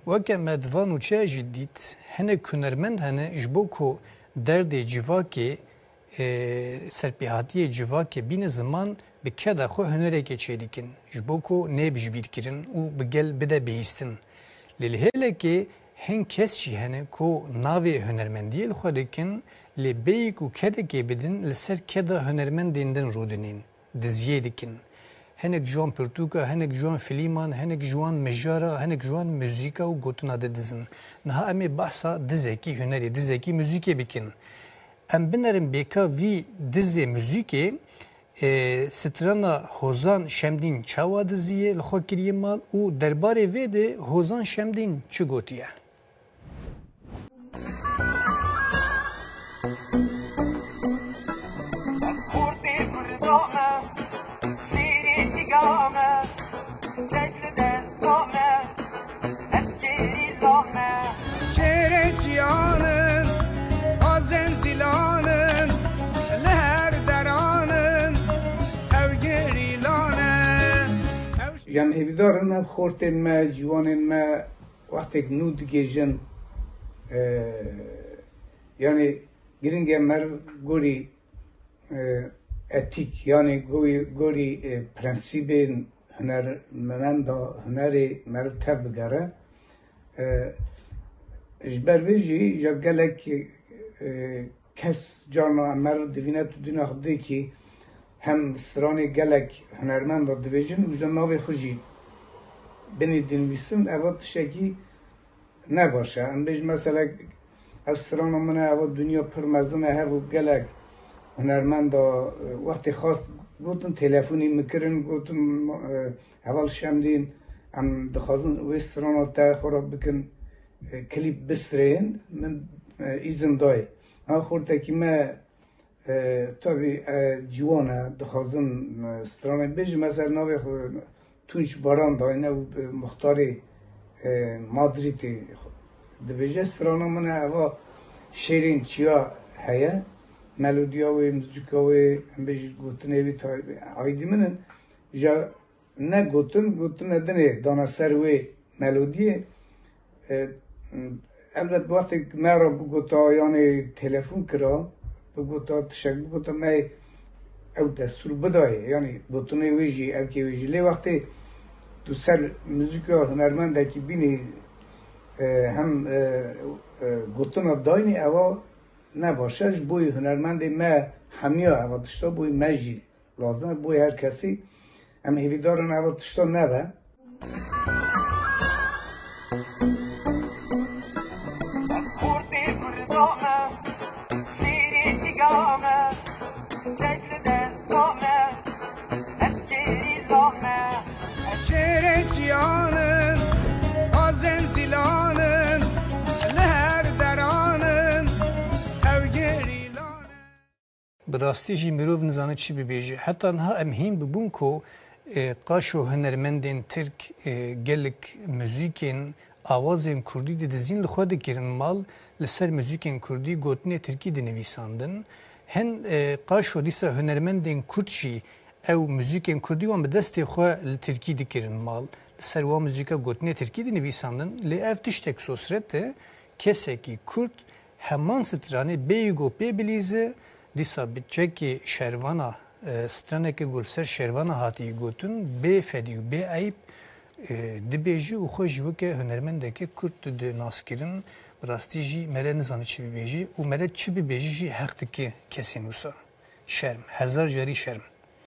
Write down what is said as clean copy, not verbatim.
وکه مدوان و چه جدید هنه کنرمند هنه جبو کو درد جواکی سرپیهاتی جواکی بین زمان به که دا خو هنره که چه دیکن جبو کو نه بجبیر کرن و بگل بده بیستن لیل هله که هن کس چی هنه کو ناوی هنرمندی الخوا دیکن لی بیگ و کده که بدن لسر کده هنرمندیندن رو دنین دزیه دیکن هنک جوان پرتوکا، هنک جوان فیلمان، هنک جوان مجارا، هنک جوان موزیکا و گوتنا ددزن. نه امی بحثا دزکی هنری، دزکی موزیکی بکن. ام بنرم بیکا وی دزی موزیکی سترانا هوزان شمدین چاوا دزیه لخوا کریه مال و درباره ویده هوزان شمدین چه گوتیه؟ جام هیدارن اب خورتن ما جوانن ما وقتی نود گیجن یعنی گرینگ مر گوری اتیک یعنی گوری پرنسیب هنرمند هنری مرتب گره جبر ویجی جب گلک کس جانا مر دوینه تو دنیا خودی که هم سرانی گلک هنرمند دویجن و جان ناوی خوشی بینی دنویسن اواد شکی نباشه ام بیش مثلا او سران منه اواد دنیا پر مزونه هر و گلک هنرمند وقتی خواست گوتن تلفنی میکرن گوتن اول شمدین ام دخوازن و سران تا خورا بکن کلیپ بسرین من ایزن دای ها خورده که ما tabii civana dixwazin stranê bêjim mesela navê xwe Tunç Baran da ne muxtarê Madridê dibêje strana min eva şêrên çiya heye melodiya wê muzîka wê em bêjî gotinê wî aydî min in ja ne gotin dinê dana ser wê melodiyê elbet wextê me ra bigota yanê telefon kira بگوتا تشک بگوتا می او دستور بدای یعنی بوتونه ویجی او که ویجی لی وقتی تو سر موزیکا هنرمند که بینی هم گوتنا داینی اوا نباشش بوی هنرمند ما همیا اوا تشتا بوی مجی لازم بوی هر کسی هم هیویدارن اوا تشتا نبه براستی جی میروف نزانه چی ببیجه حتی انها امهیم ببون که قاشو هنرمندین ترک گلک موزیکین آوازین کردی دزین لخواد کرن مال لسر موزیکین کردی گوتنی ترکی دنویساندن هن قاشو دیسا هنرمندین کردشی او موزیکین کردی وان به دست خواه لترکی دکرن مال لسر وان موزیکا گوتنی ترکی دنویساندن لی اف تشتک سوسرته کسی که کرد همان سترانه بیگو پی بلیزه دیسا بچکی شروانا سترانه که گلسر شروانا هاتی گوتن به فدی و به عیب دبیجی و خوش وکه هنرمنده که کرد ده ناسکرین براستی جی مره نزانه چی ببیجی و مره چی ببیجی حق که کسی نوسا شرم هزار جاری شرم